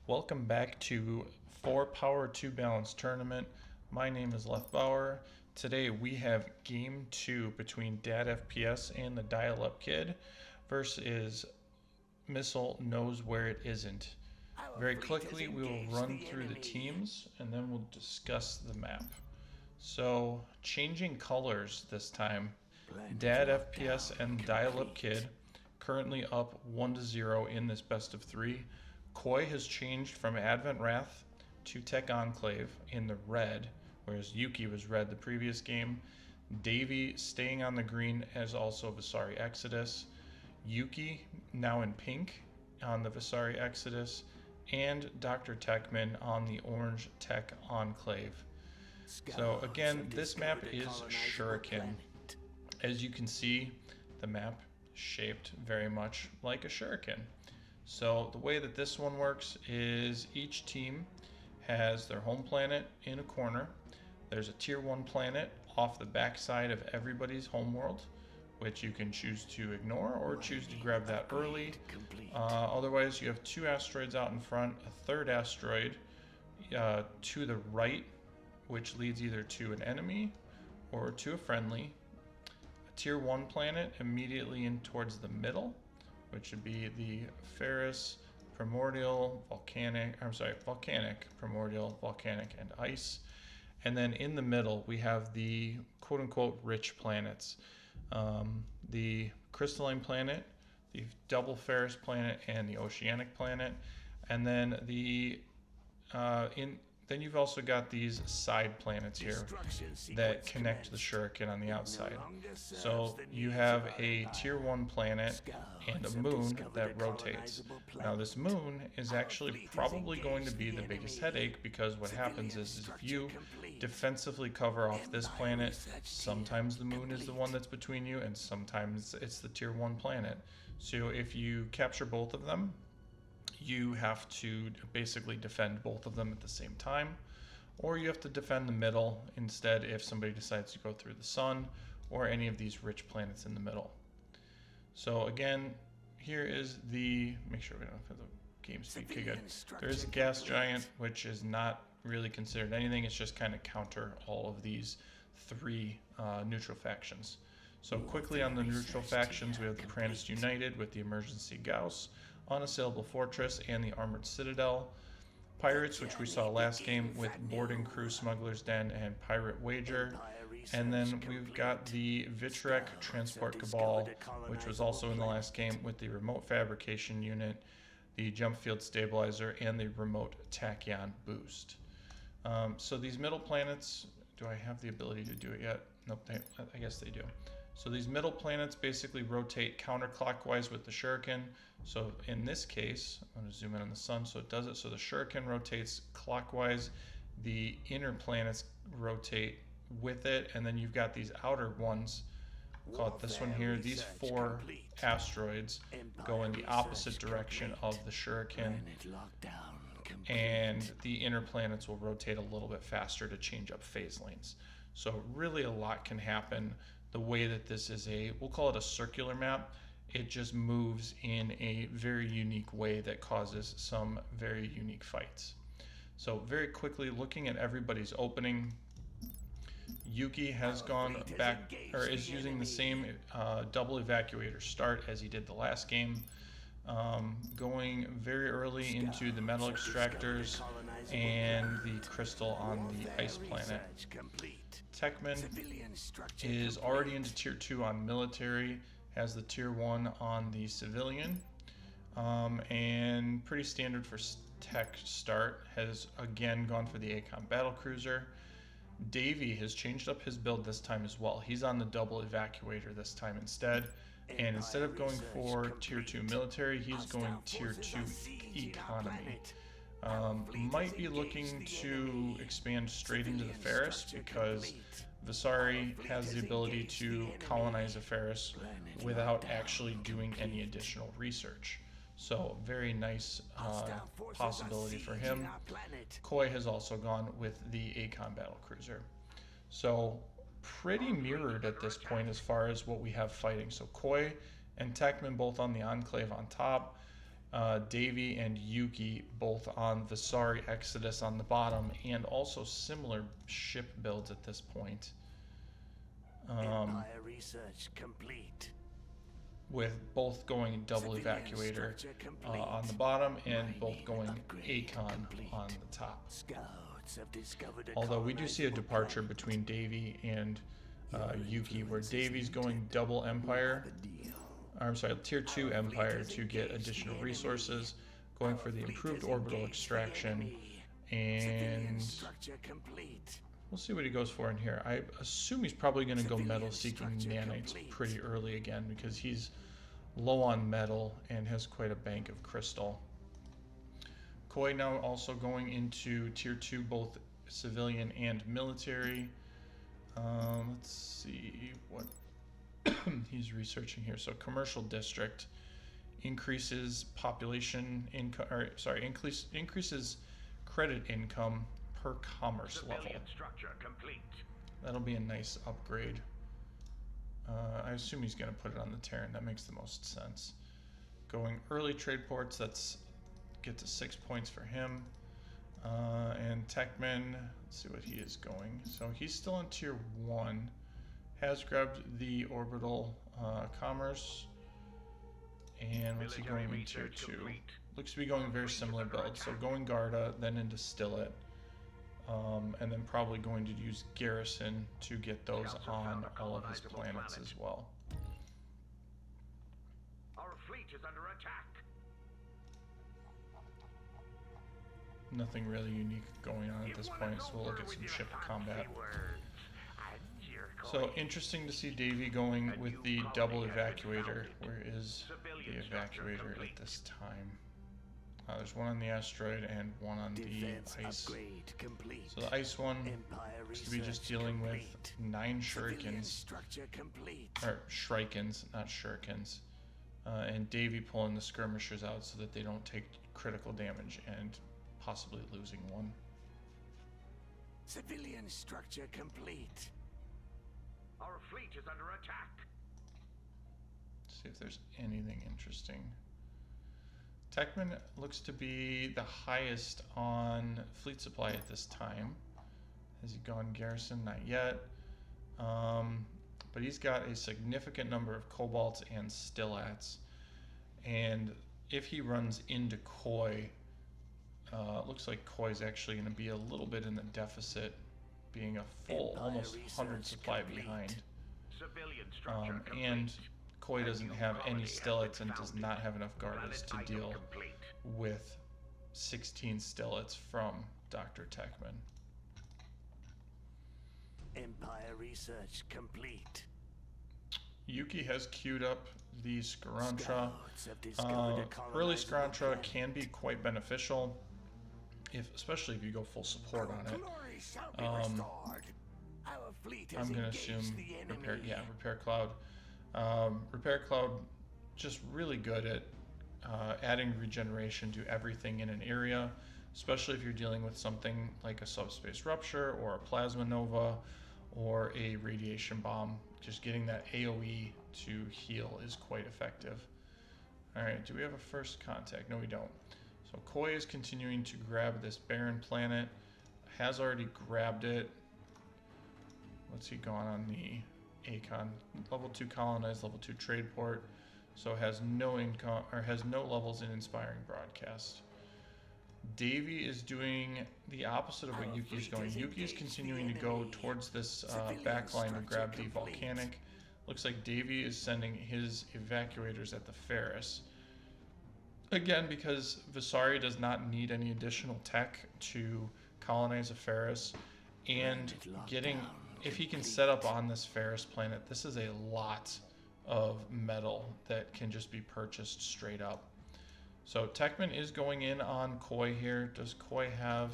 Welcome back to 4 Power 2 Balance Tournament. My name is Left Bauer. Today we have Game 2 between Dad FPS and the Dial-Up Kid versus Missile Knows Where It Isn't. Very quickly we will run through the teams and then we'll discuss the map. So changing colors this time. Dad FPS and Dial-Up Kid currently up 1-0 in this best of 3. Koi has changed from Advent Wrath to Tech Enclave in the red, whereas Yuki was red the previous game. Davy staying on the green as also Visari Exodus. Yuki now in pink on the Visari Exodus, and Dr. Techman on the orange Tech Enclave. So again, this map is Shuriken. As you can see, the map is shaped very much like a Shuriken. So the way that this one works is each team has their home planet in a corner. There's a tier 1 planet off the backside of everybody's homeworld, which you can choose to ignore or choose to grab that early. Otherwise, you have 2 asteroids out in front, a 3rd asteroid to the right, which leads either to an enemy or to a friendly. A tier 1 planet immediately in towards the middle, which would be the Ferrous, Primordial, Volcanic, Primordial, Volcanic, and Ice. And then in the middle, we have the quote-unquote rich planets. The Crystalline planet, the Double Ferrous planet, and the Oceanic planet. And then then you've also got these side planets here that connect the Shuriken on the outside. So you have a tier 1 planet and a moon that rotates. Now this moon is actually probably going to be the biggest headache, because what happens is if you defensively cover off this planet, sometimes the moon is the one that's between you and sometimes it's the tier 1 planet. So if you capture both of them, you have to basically defend both of them at the same time, or you have to defend the middle instead if somebody decides to go through the sun or any of these rich planets in the middle. So again, here is make sure we don't have the game speed too good. There is a gas giant, which is not really considered anything. It's just kind of counter all of these 3 neutral factions. So quickly on the neutral factions, we have the Pranist United with the Emergency Gauss, Unassailable Fortress, and the Armored Citadel. Pirates, which we saw last game with Boarding Crew, Smuggler's Den, and Pirate Wager. And then we've got the Vitrek Transport Cabal, which was also in the last game with the Remote Fabrication Unit, the Jump Field Stabilizer, and the Remote Tachyon Boost. So these middle planets, do I have the ability to do it yet? Nope, I guess they do. So these middle planets basically rotate counterclockwise with the Shuriken. So in this case, I'm going to zoom in on the sun so it does it. So the Shuriken rotates clockwise, the inner planets rotate with it, and then you've got these outer ones, call it this one here. These 4 asteroids go in the opposite direction of the Shuriken, and the inner planets will rotate a little bit faster to change up phase lanes. So really a lot can happen. The way that this is we'll call it a circular map, it just moves in a very unique way that causes some very unique fights. So very quickly, looking at everybody's opening, Yuki has gone back, or is using the same double evacuator start as he did the last game, going very early into the metal extractors and the crystal on the ice planet. Techman is already into tier 2 on military, has the tier 1 on the civilian, and pretty standard for tech start, has again gone for the ACOM battlecruiser. Davy has changed up his build this time as well. He's on the double evacuator this time instead, and instead of going for tier 2 military, he's going tier 2 economy. Might be looking to expand straight into the Ferrous, because Visari has the ability to colonize a Ferrous without actually doing any additional research. So very nice possibility for him. Koi has also gone with the ACOM battlecruiser. So pretty mirrored at this point as far as what we have fighting. So Koi and Techman both on the Enclave on top. Davy and Yuki both on Visari Exodus on the bottom, and also similar ship builds at this point. Empire research complete. With both going double evacuator on the bottom and both going Acon on the top. Although we do see a departure between Davy and Yuki, where Davy's going double Empire, I'm sorry, tier 2 Empire to get additional resources, going for the improved orbital extraction, and we'll see what he goes for in here. I assume he's probably going to go metal seeking nanites pretty early again, because he's low on metal and has quite a bank of crystal. Koi now also going into tier 2, both civilian and military. Let's see what he's researching here. So commercial district increases population income, or sorry, increases credit income per commerce level. That'll be a nice upgrade. I assume he's going to put it on the Terran. That makes the most sense. Going early trade ports, that's get to 6 points for him. And Techman, let's see what he is going. So he's still in tier 1. Has grabbed the orbital commerce. And what's he going in tier 2? Looks to be going very similar build. So going Garda, then into Stillet. And then probably going to use Garrison to get those on all of his planets as well. Our fleet is under attack. Nothing really unique going on at this point, so we'll look at some ship combat. So interesting to see Davy going with the double evacuator. Where is the evacuator at this time? There's one on the asteroid and one on the ice. So the ice one is to be just dealing with 9 shurikens, or shrikens, not shurikens, and Davy pulling the skirmishers out so that they don't take critical damage and possibly losing one. Civilian structure complete. Our fleet is under attack. See if there's anything interesting. Techman looks to be the highest on fleet supply at this time. Has he gone Garrison? Not yet. But he's got a significant number of Cobalts and Stillats. And if he runs into Koi, looks like Koi's actually going to be a little bit in the deficit, being a full, almost 100 supply behind. And Koi doesn't have any Stillets and does not have enough Gardas to deal with 16 Stillets from Dr. Techman. Empire research complete. Yuki has queued up the Skarantra. Early Skarantra can be quite beneficial, especially if you go full support on it. I'm going to assume Repair Cloud. Repair Cloud, just really good at adding regeneration to everything in an area, especially if you're dealing with something like a subspace rupture or a plasma nova or a radiation bomb. Just getting that AoE to heal is quite effective. Alright, do we have a first contact? No, we don't. So Koi is continuing to grab this barren planet. Has already grabbed it. What's he gone on the Acon? Level 2 colonized, level 2 trade port. So has no income, or has no levels in inspiring broadcast. Davy is doing the opposite of what Yuki is going. Yuki is continuing to go towards this backline to grab the volcanic. Looks like Davy is sending his evacuators at the Ferris. Again, because Visari does not need any additional tech to colonize a Ferris, and if he can set up on this Ferris planet, this is a lot of metal that can just be purchased straight up. So Techman is going in on Koi here. Does Koi have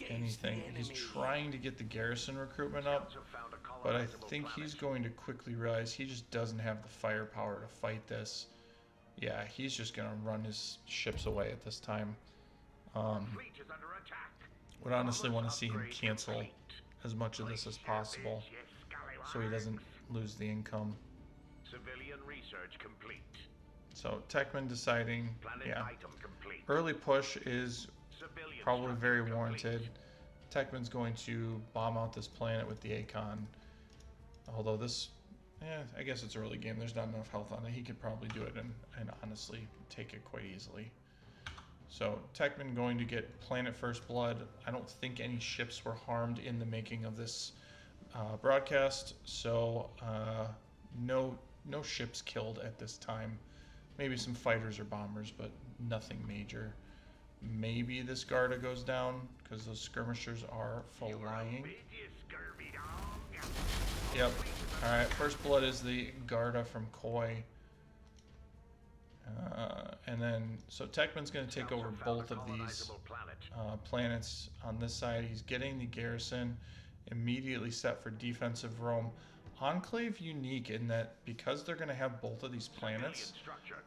anything? He's trying to get the garrison recruitment up, but I think he's going to quickly realize he just doesn't have the firepower to fight this. Yeah, he's just going to run his ships away at this time. Would honestly want to see him cancel as much of this as possible so he doesn't lose the income. Civilian research complete. So Techman deciding, Planet yeah, item complete. early push is Civilian probably structure very complete. warranted. Techman's going to bomb out this planet with the Acon. Although this, I guess it's early game. There's not enough health on it. He could probably do it and honestly take it quite easily. So Techman going to get planet first blood. I don't think any ships were harmed in the making of this broadcast. So no ships killed at this time. Maybe some fighters or bombers, but nothing major. Maybe this Garda goes down because those skirmishers are flying. Yep. Alright, first blood is the Garda from Koi. And then, so Techman's going to take over both of these planets on this side. He's getting the garrison immediately set for defensive roam. Enclave unique in that because they're going to have both of these planets,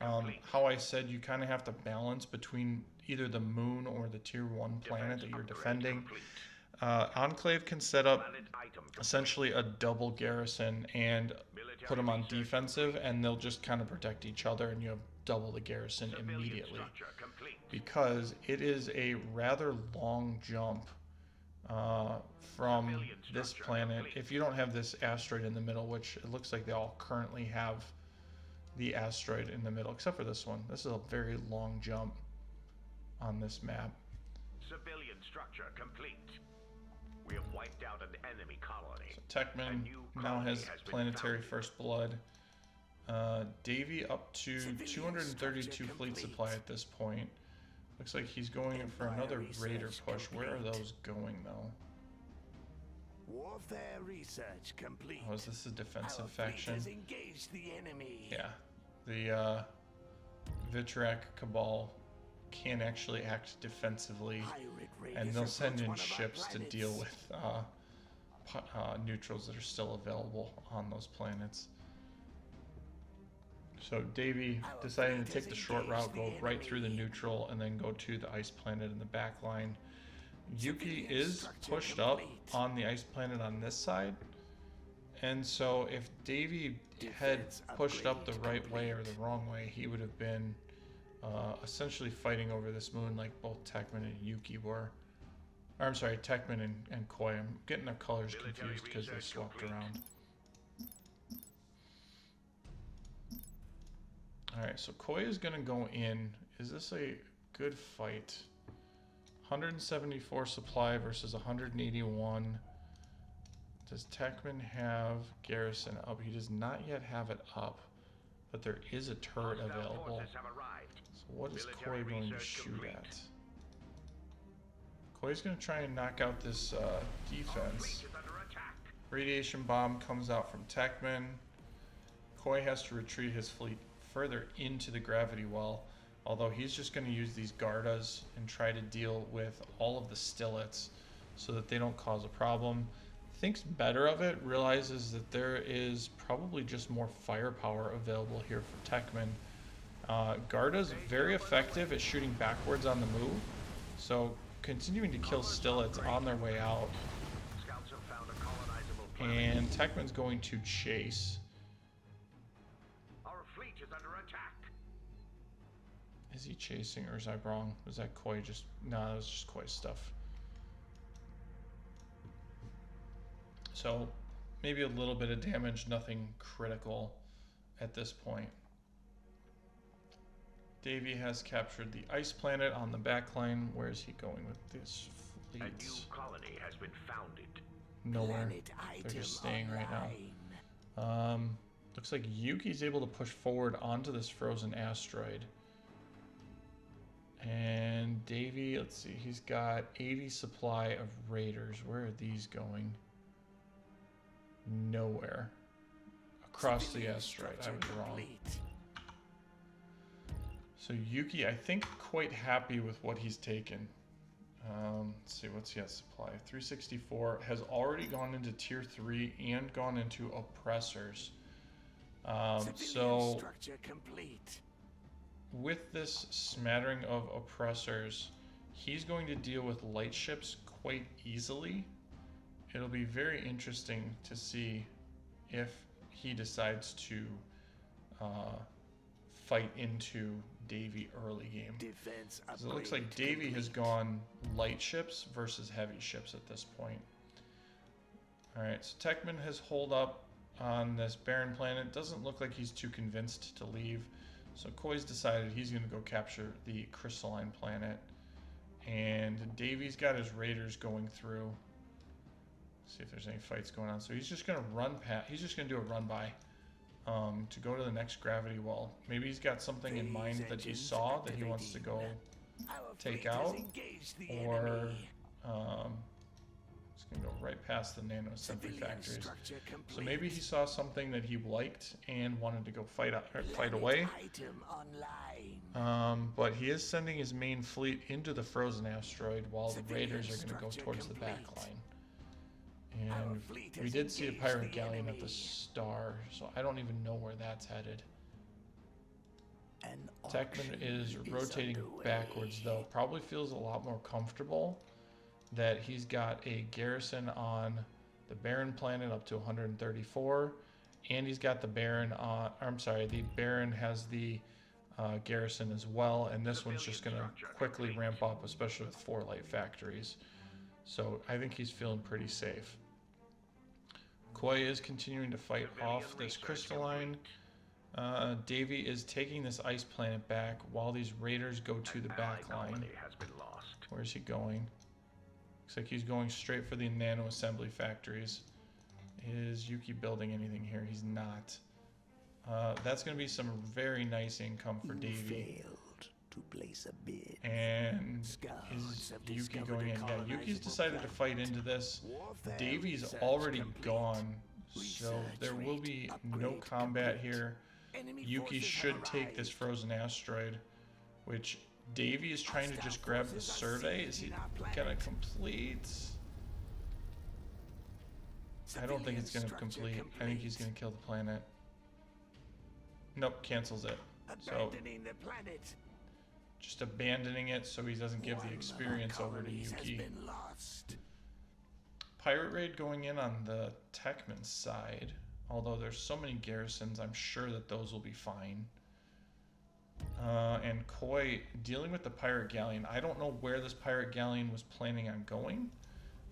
how I said you kind of have to balance between either the moon or the tier 1 planet that you're defending. Enclave can set up essentially a double garrison and put them on defensive, and they'll just kind of protect each other, and you have double the garrison immediately. Because it is a rather long jump from this planet. If you don't have this asteroid in the middle, which it looks like they all currently have the asteroid in the middle, except for this one. This is a very long jump on this map. Civilian structure complete. We have wiped out an enemy colony. So Techman now has planetary first blood. Davy up to 232 fleet supply at this point. Looks like he's going in for another raider push. Where are those going though? Warfare research complete. Oh, is this a defensive Our fleet faction? has engaged the enemy. Yeah, the Vitrak Cabal can actually act defensively, and they'll send in ships to deal with neutrals that are still available on those planets. So Davy deciding to take the short route, go right through the neutral, and then go to the ice planet in the back line. Yuki is pushed up on the ice planet on this side, and so if Davy had pushed up the right way or the wrong way, he would have been essentially fighting over this moon like both Techman and Yuki were. Or, I'm sorry, Techman and Koi. I'm getting their colors confused because they swapped around. Alright, so Koi is going to go in. Is this a good fight? 174 supply versus 181. Does Techman have garrison up? He does not yet have it up, but there is a turret available. So what is Koi going to shoot at? Koi's going to try and knock out this defense. Radiation bomb comes out from Techman. Koi has to retreat his fleet further into the gravity well, although he's just going to use these Gardas and try to deal with all of the Stillets so that they don't cause a problem. Thinks better of it, realizes that there is probably just more firepower available here for Techman. Garda's very effective at shooting backwards on the move, so continuing to kill Stillets on their way out. And Techman's going to chase. Our fleet is under attack. Is he chasing, or is I wrong? Was that Koi just... No, that was just Koi stuff. So, maybe a little bit of damage, nothing critical at this point. Davy has captured the ice planet on the backline. Where is he going with this fleet? A new colony has been founded. Nowhere. They're just staying right now. Looks like Yuki's able to push forward onto this frozen asteroid. And Davy, let's see, he's got 80 supply of raiders. Where are these going? Nowhere. Across the asteroid. I was wrong. So Yuki, I think, quite happy with what he's taken. Let's see, what's he at supply? 364 has already gone into tier 3 and gone into oppressors. So with this smattering of oppressors, he's going to deal with light ships quite easily. It'll be very interesting to see if he decides to fight into Davy early game. Defense 'Cause it looks like upgrade Davy has complete. gone light ships versus heavy ships at this point. Alright, so Techman has holed up on this barren planet. Doesn't look like he's too convinced to leave. So Koi's decided he's going to go capture the crystalline planet. And Davy's got his raiders going through. See if there's any fights going on. So he's just going to run past. He's just going to do a run by to go to the next gravity wall. Maybe he's got something in mind that he saw that he wants to go Our take fleet has out, engaged the or enemy. it's going to go right past the nano assembly Civilian factories. structure So complete. maybe he saw something that he liked and wanted to go fight Planet away. Item online. But he is sending his main fleet into the frozen asteroid while the Civilian raiders are going to go structure towards the complete. back line. Our And fleet we has did see a engaged pirate the galleon at the enemy. star, so I don't even know where that's headed. An Techman auction is rotating underway. backwards though. Probably feels a lot more comfortable that he's got a garrison on the barren planet up to 134, and he's got the baron on. I'm sorry, the baron has the garrison as well, and this one's just going to quickly ramp up, especially with 4 light factories. So I think he's feeling pretty safe. Koi is continuing to fight off this crystalline. Davy is taking this ice planet back while these raiders go to the back line. Has been lost. Where's he going? Looks like he's going straight for the nano assembly factories. Is Yuki building anything here? He's not. That's going to be some very nice income for You Davy. failed to place a bid. And Scouts is have Yuki discovered going a in? Yeah, Yuki's colonizable decided to fight into this. Warfare Davy's research already complete. gone, so Research there will rate be no upgrade combat complete. here. Enemy Yuki forces should have take this arrived. frozen asteroid, which Davy is trying to Hostile just grab the forces are survey. Is he sieging our gonna planet. complete? I don't think it's gonna Civilian complete. structure I think he's gonna kill the planet. Nope, cancels it. So Abandoning the planet. just abandoning it so he doesn't give One the of our experience over to colonies has Yuki. been lost. Pirate raid going in on the Techman side. Although there's so many garrisons, I'm sure that those will be fine. And Koi dealing with the pirate galleon. I don't know where this pirate galleon was planning on going.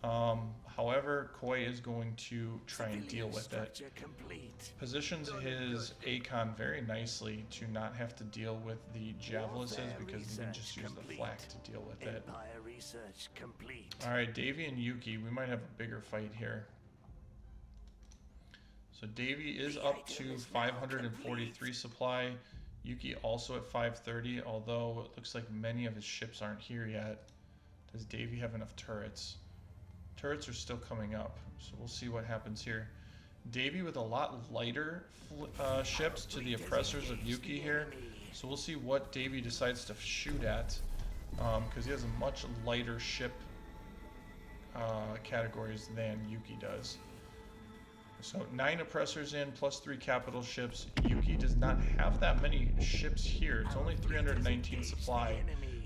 However, Koi is going to try and deal Civilian with it. structure complete. Positions his Acon very nicely to not have to deal with the Javelises Warfare because he can just research use the complete. flak to deal with it. Empire research complete. Alright, Davy and Yuki, we might have a bigger fight here. So Davy is The up item to is now 543 complete. supply. Yuki also at 530, although it looks like many of his ships aren't here yet. Does Davy have enough turrets? Turrets are still coming up, so we'll see what happens here. Davy with a lot lighter ships to the oppressors of Yuki here. So we'll see what Davy decides to shoot at, because he has a much lighter ship categories than Yuki does. So 9 oppressors in, plus 3 capital ships. Yuki does not have that many ships here. It's only 319 supply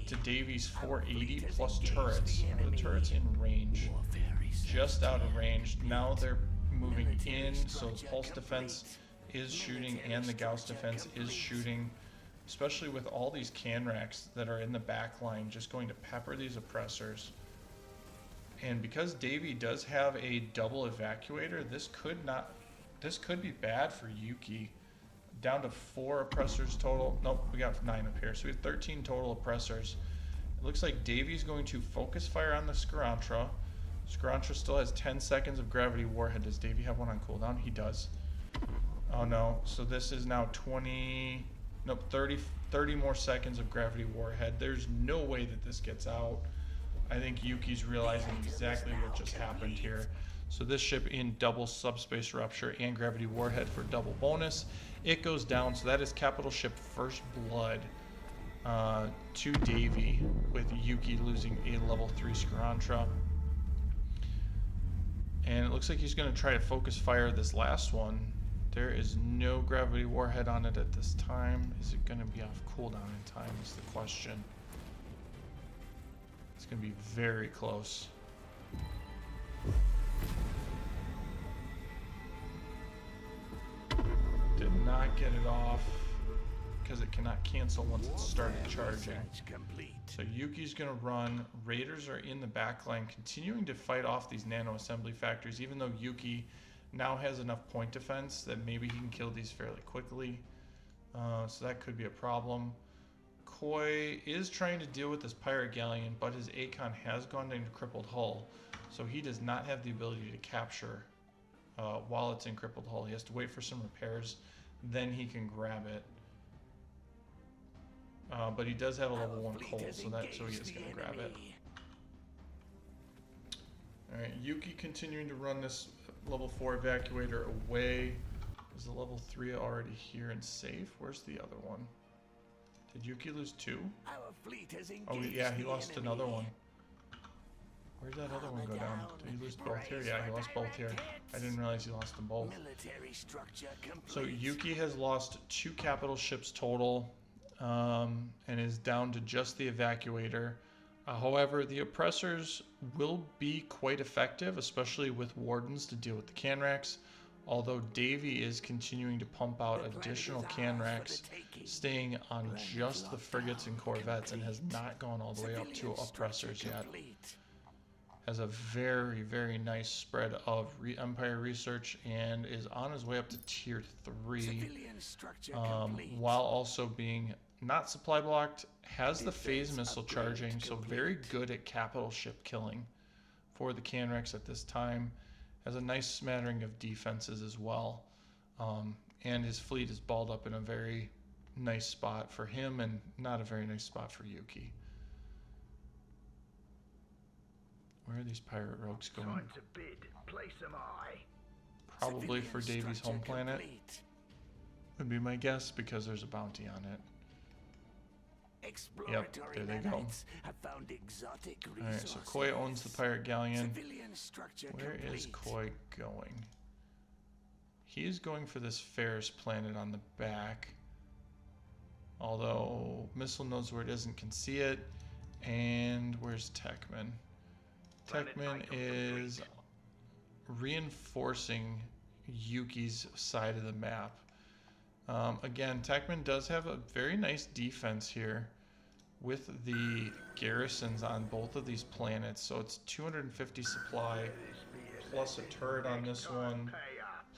to Davy's 480 plus turrets. The turrets in range, just out of range. Now they're moving in, so pulse defense is shooting and the Gauss defense is shooting, especially with all these can racks that are in the back line, just going to pepper these oppressors. And because Davy does have a double evacuator, this could be bad for Yuki. Down to 4 oppressors total. Nope, we got 9 up here. So we have 13 total oppressors. It looks like Davy's going to focus fire on the Skarantra. Skarantra still has 10 seconds of gravity warhead. Does Davy have one on cooldown? He does. Oh no, so this is now 30 more seconds of gravity warhead. There's no way that this gets out. I think Yuki's realizing exactly what just happened here. So this ship in double subspace rupture and gravity warhead for double bonus. It goes down, so that is capital ship First Blood to Davy, with Yuki losing a level 3 Skarantra. And it looks like he's going to try to focus fire this last one. There is no gravity warhead on it at this time. Is it going to be off cooldown in time is the question. It's going to be very close. Did not get it off because it cannot cancel once it started charging. Research complete. So Yuki's going to run. Raiders are in the back line, continuing to fight off these nano assembly factories, even though Yuki now has enough point defense that maybe he can kill these fairly quickly. So that could be a problem. Koi is trying to deal with this pirate galleon, but his Acon has gone into crippled hull, so he does not have the ability to capture while it's in crippled hull. He has to wait for some repairs, then he can grab it. But he does have a level 1 coal, so he is going to grab it. Alright, Yuki continuing to run this level 4 evacuator away. Is the level 3 already here and safe? Where's the other one? Did Yuki lose 2? Our fleet has Oh engaged yeah, he the lost enemy. another one. Where'd that other one go down? Did he lose both here? Yeah, he lost both here. I didn't realize he lost them both. Military structure complete. So Yuki has lost 2 capital ships total, and is down to just the evacuator. However, the oppressors will be quite effective, especially with wardens to deal with the canracks. Although Davy is continuing to pump out additional canracks, staying on just the frigates and corvettes, and has not gone all the way up to oppressors yet. Has a very, very nice spread of Empire research and is on his way up to tier 3, while also being not supply blocked. Has the phase missile charging, so very good at capital ship killing for the canracks at this time. Has a nice smattering of defenses as well, and his fleet is balled up in a very nice spot for him and not a very nice spot for Yuki. Where are these pirate rogues going? Time to bid. Place them eye. Probably for Davy's home planet would be my guess, because there's a bounty on it. Yep, there they go. Have found exotic Alright, so Koi owns the pirate galleon. Where is Koi going? He is going for this Ferris planet on the back. Although Missile knows where it is and can see it. And where's Techman? Techman is reinforcing Yuki's side of the map. Again, Techman does have a very nice defense here with the garrisons on both of these planets. So it's 250 supply, plus a turret on this one,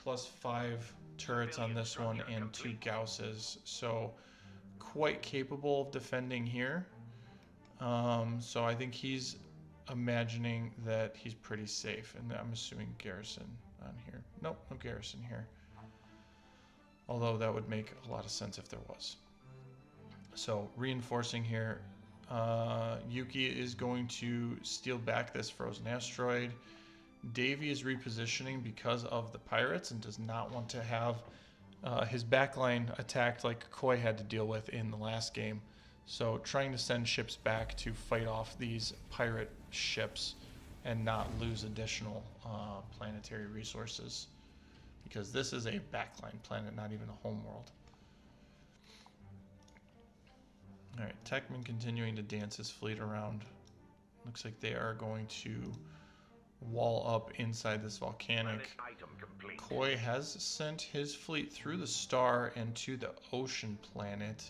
plus 5 turrets on this one, and 2 Gausses. So quite capable of defending here. So I think he's imagining that he's pretty safe, and I'm assuming garrison on here. Nope, no garrison here. Although that would make a lot of sense if there was. So reinforcing here, Yuki is going to steal back this frozen asteroid. Davy is repositioning because of the pirates and does not want to have his backline attacked like Koi had to deal with in the last game. So trying to send ships back to fight off these pirate ships and not lose additional planetary resources. Because this is a backline planet, not even a homeworld. Alright, Techman continuing to dance his fleet around. Looks like they are going to wall up inside this volcanic. Koi has sent his fleet through the star and to the ocean planet.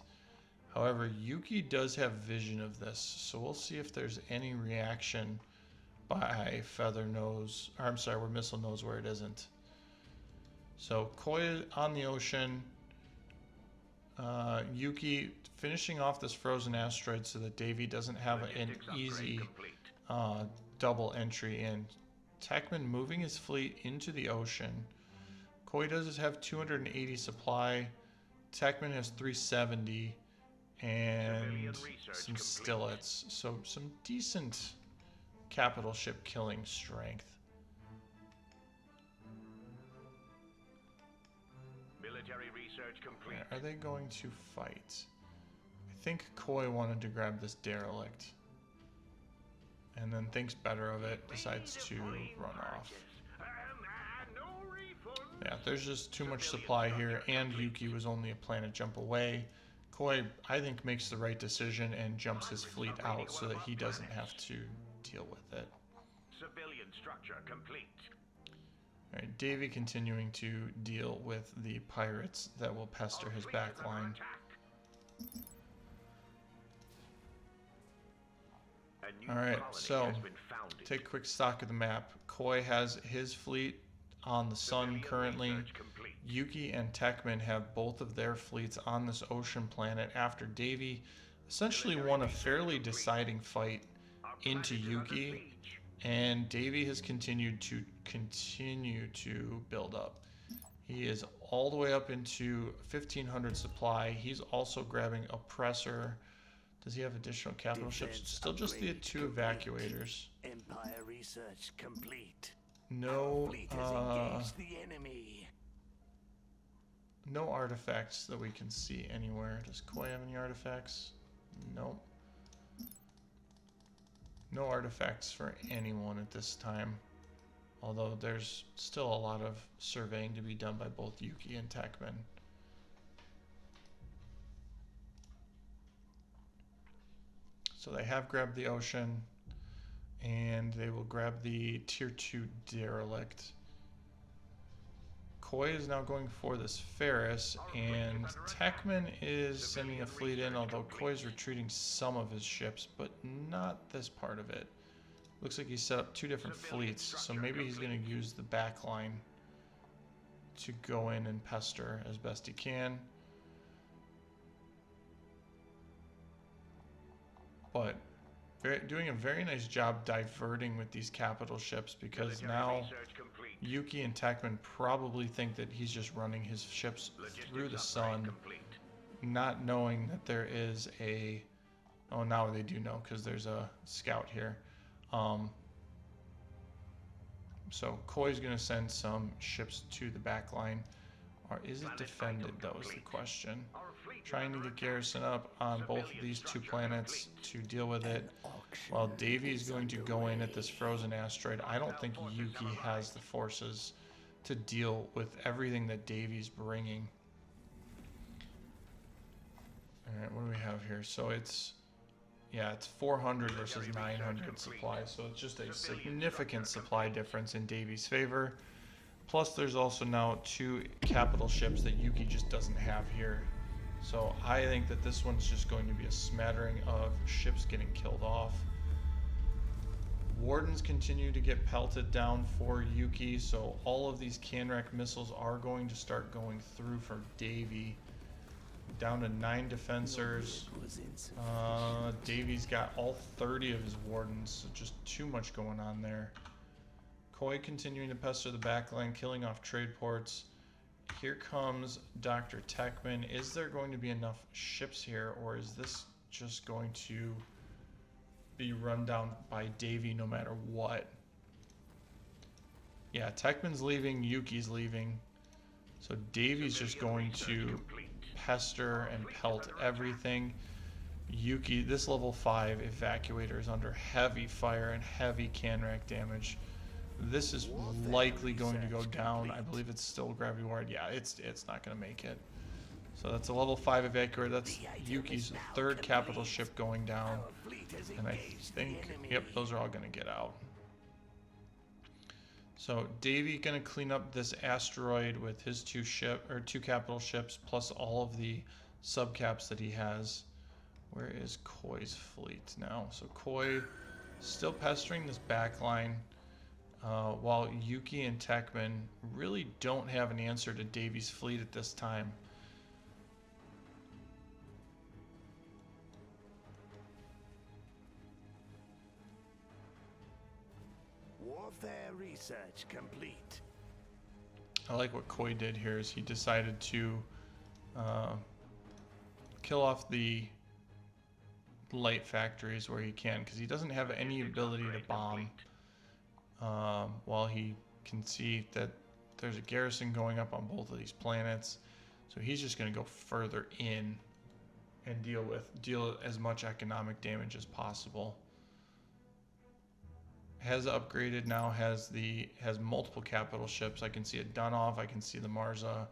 However, Yuki does have vision of this, so we'll see if there's any reaction by Feather knows, or I'm sorry, where Missile knows where it isn't. So Koi on the ocean, Yuki finishing off this frozen asteroid so that Davy doesn't have an easy double entry in. Techman moving his fleet into the ocean. Koi does have 280 supply. Techman has 370 and some stillets. So some decent capital ship killing strength. Military research complete. Are they going to fight? I think Koi wanted to grab this derelict. And then thinks better of it, decides to run off. Yeah, there's just too much supply here, and Yuki was only a planet jump away. Koi, I think, makes the right decision and jumps his fleet out so that he doesn't have to deal with it. Civilian structure complete. Alright, Davy continuing to deal with the pirates that will pester his backline. A new Alright, colony so has been founded. take a quick stock of the map. Koi has his fleet on the sun Civilian currently. research complete. Yuki and Tekman have both of their fleets on this ocean planet after Davy essentially won a fairly deciding fight Our into planet is under Yuki, siege. and Davy has continued to build up. He is all the way up into 1500 supply. He's also grabbing Oppressor. Does he have additional capital ships? Defense Still just the upgrade 2 complete. evacuators. Empire research complete. No, Fleet has engaged the enemy. no artifacts that we can see anywhere. Does Koi have any artifacts? Nope. No artifacts for anyone at this time. Although there's still a lot of surveying to be done by both Yuki and Tekman. So they have grabbed the ocean, and they will grab the tier 2 derelict. Koi is now going for this Ferris, and Tekman is sending a fleet in, although Koi is retreating some of his ships, but not this part of it. Looks like he set up 2 different fleets, so maybe he's going to use the back line to go in and pester as best he can. But doing a very nice job diverting with these capital ships, because Military now research complete. Yuki and Tekman probably think that he's just running his ships through the Logistics sun, upgrade complete. not knowing that there is a... Oh, now they do know, because there's a scout here. So Koi's going to send some ships to the back line. Or is it defended, though, is the question. Our fleet is Trying to under get attack. garrison up on both of these 2 planets to deal with it. While Davy is going to go in at this frozen asteroid, I don't think Yuki has the forces to deal with everything that Davy's bringing. Alright, what do we have here? So it's 400 versus 900 supply, so it's just a significant supply difference in Davy's favor. Plus there's also now 2 capital ships that Yuki just doesn't have here. So I think that this one's just going to be a smattering of ships getting killed off. Wardens continue to get pelted down for Yuki, so all of these Canrack missiles are going to start going through for Davy. Down to 9 defensors. Davy's got all 30 of his wardens, so just too much going on there. Koi continuing to pester the backline, killing off trade ports. Here comes Dr. Tekman. Is there going to be enough ships here, or is this just going to be run down by Davy no matter what? Yeah, Tekman's leaving, Yuki's leaving. So Davy's just going to pester and pelt everything. Yuki, this level 5 evacuator is under heavy fire and heavy Canrack damage. This is likely going to go down. I believe it's still gravity ward. Yeah, it's not going to make it. So that's a level 5 evacuator. That's Yuki's 3rd capital ship going down. And I think, yep, those are all going to get out. So Davy going to clean up this asteroid with his 2 capital ships plus all of the subcaps that he has. Where is Koi's fleet now? So Koi still pestering this backline, while Yuki and Tekman really don't have an answer to Davy's fleet at this time. Warfare research complete. I like what Koi did here is he decided to kill off the light factories where he can, because he doesn't have any ability to bomb, while he can see that there's a garrison going up on both of these planets. So he's just going to go further in and deal as much economic damage as possible. Has upgraded now, has multiple capital ships. I can see a Dunov, I can see the Marza,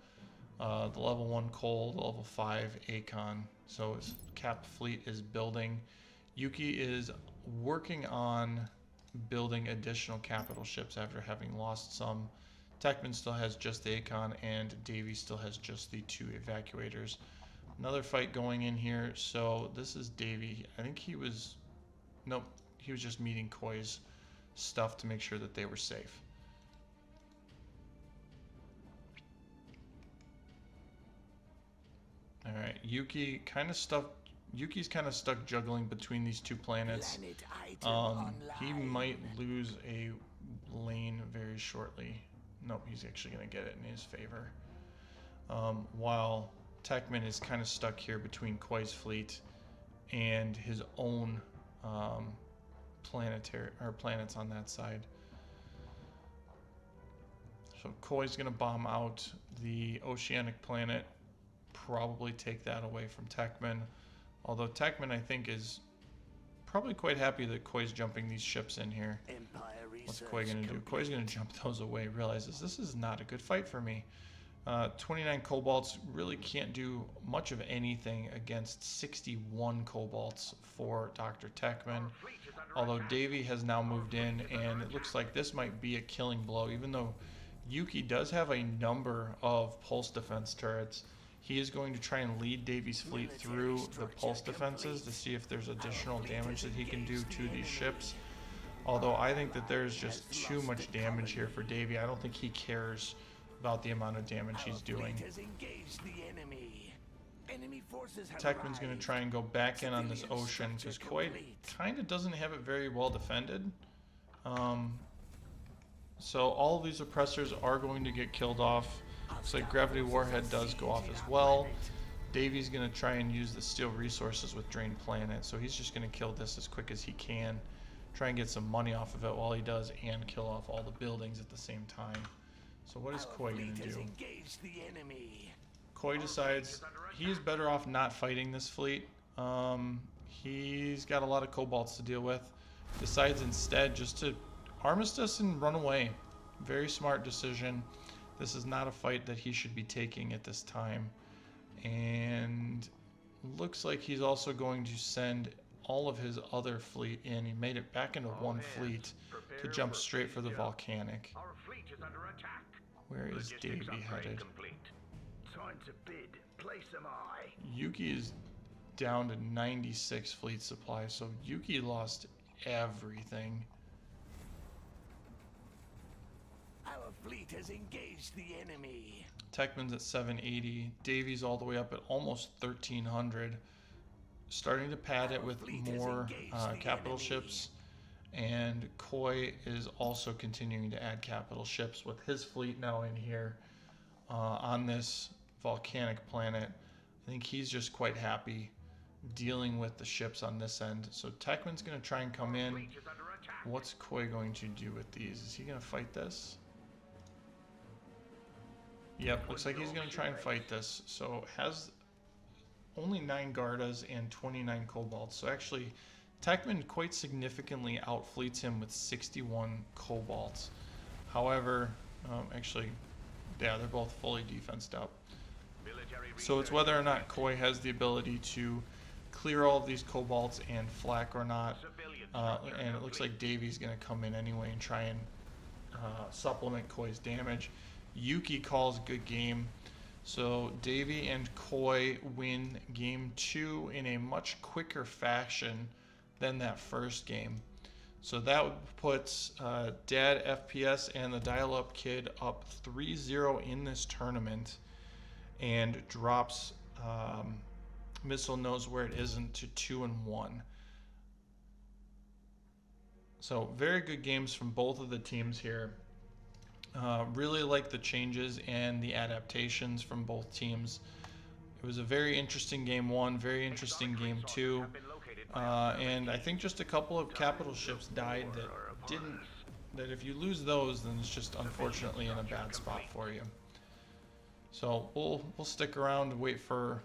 the level 1 Cole, the level 5 Akon. So his cap fleet is building. Yuki is working on building additional capital ships after having lost some. Tekman still has just the Akon, and Davy still has just the 2 evacuators. Another fight going in here. So this is Davy. I think he was... Nope. He was just meeting Koi's stuff to make sure that they were safe. Alright, Yuki's kind of stuck juggling between these two planets. He might lose a lane very shortly. Nope, he's actually going to get it in his favor. While Techman is kind of stuck here between Koi's fleet and his own planets on that side. So Koi's going to bomb out the oceanic planet, probably take that away from Techman. Although Techman, I think, is probably quite happy that Koi's jumping these ships in here. What's Koi going to do? Koi's going to jump those away, realizes this is not a good fight for me. 29 cobalts really can't do much of anything against 61 cobalts for Dr. Techman. Although Davy has now moved in, and it looks like this might be a killing blow, even though Yuki does have a number of pulse defense turrets. He is going to try and lead Davy's fleet through the pulse defenses to see if there's additional damage that he can do to these ships. Although I think that there's just too much damage here for Davy. I don't think he cares about the amount of damage he's doing. Techman's going to try and go back in on this ocean because Koi kind of doesn't have it very well defended. So all of these oppressors are going to get killed off. Looks like Gravity Warhead does go off as well. Davy's going to try and use the steel resources with Drained Planet, so he's just going to kill this as quick as he can. Try and get some money off of it while he does, and kill off all the buildings at the same time. So what is Koi going to do? Koi decides he's better off not fighting this fleet. He's got a lot of cobalts to deal with. Decides instead just to armistice and run away. Very smart decision. This is not a fight that he should be taking at this time. And looks like he's also going to send all of his other fleet in. He made it back into one fleet to jump straight for the volcanic. Our fleet is under attack. Where is Davy headed? Time to bid. Place am I. Yuki is down to 96 fleet supply, so Yuki lost everything. Our fleet has engaged the enemy. Techman's at 780. Davy's all the way up at almost 1300. Starting to pad it with more capital ships. And Koi is also continuing to add capital ships with his fleet now in here on this volcanic planet. I think he's just quite happy dealing with the ships on this end. So Techman's going to try and come in. What's Koi going to do with these? Is he going to fight this? Yep, looks like he's going to try and fight this. So has only 9 Gardas and 29 Cobalts. So actually, Techman quite significantly outfleets him with 61 Cobalts. However, actually, yeah, they're both fully defensed up. So it's whether or not Koi has the ability to clear all of these Cobalts and flak or not. And it looks like Davy's going to come in anyway and try and supplement Koi's damage. Yuki calls good game. So Davy and Koi win game 2 in a much quicker fashion than that first game. So that puts Dad FPS and the Dial-Up Kid up 3-0 in this tournament, and drops Missile Knows Where It Isn't to 2-1. So very good games from both of the teams here. Really like the changes and the adaptations from both teams. It was a very interesting game 1, very interesting game 2. And I think just a couple of capital ships died that if you lose those, then it's just unfortunately in a bad spot for you. So we'll stick around and wait for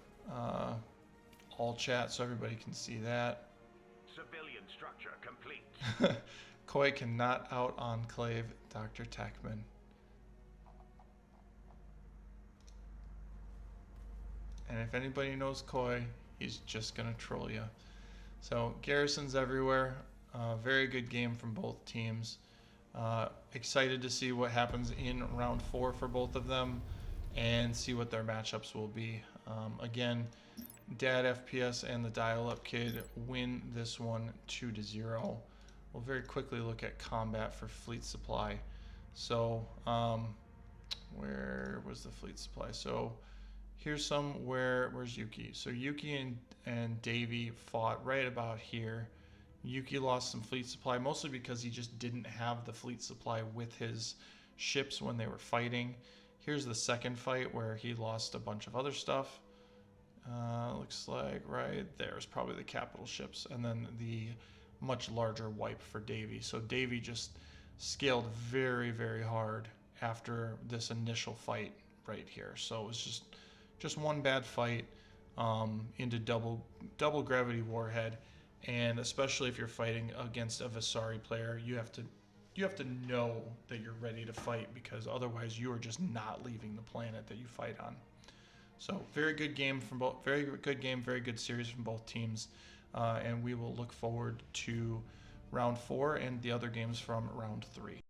all chat so everybody can see that. Civilian structure complete. Koi cannot out enclave Dr. Techman. And if anybody knows Koi, he's just gonna troll you. So garrisons everywhere. Very good game from both teams. Excited to see what happens in round 4 for both of them, and see what their matchups will be. Again, Dad FPS and the Dial-Up Kid win this one 2-0. We'll very quickly look at combat for fleet supply. So, where was the fleet supply? So, here's where's Yuki? So Yuki and Davy fought right about here. Yuki lost some fleet supply, mostly because he just didn't have the fleet supply with his ships when they were fighting. Here's the second fight where he lost a bunch of other stuff. Looks like right there is probably the capital ships, and then the much larger wipe for Davy. So Davy just scaled very, very hard after this initial fight right here. So it was just one bad fight into double gravity warhead, and especially if you're fighting against a Visari player, you have to know that you're ready to fight, because otherwise you are just not leaving the planet that you fight on. So very good game from both, very good series from both teams, and we will look forward to round 4 and the other games from round 3.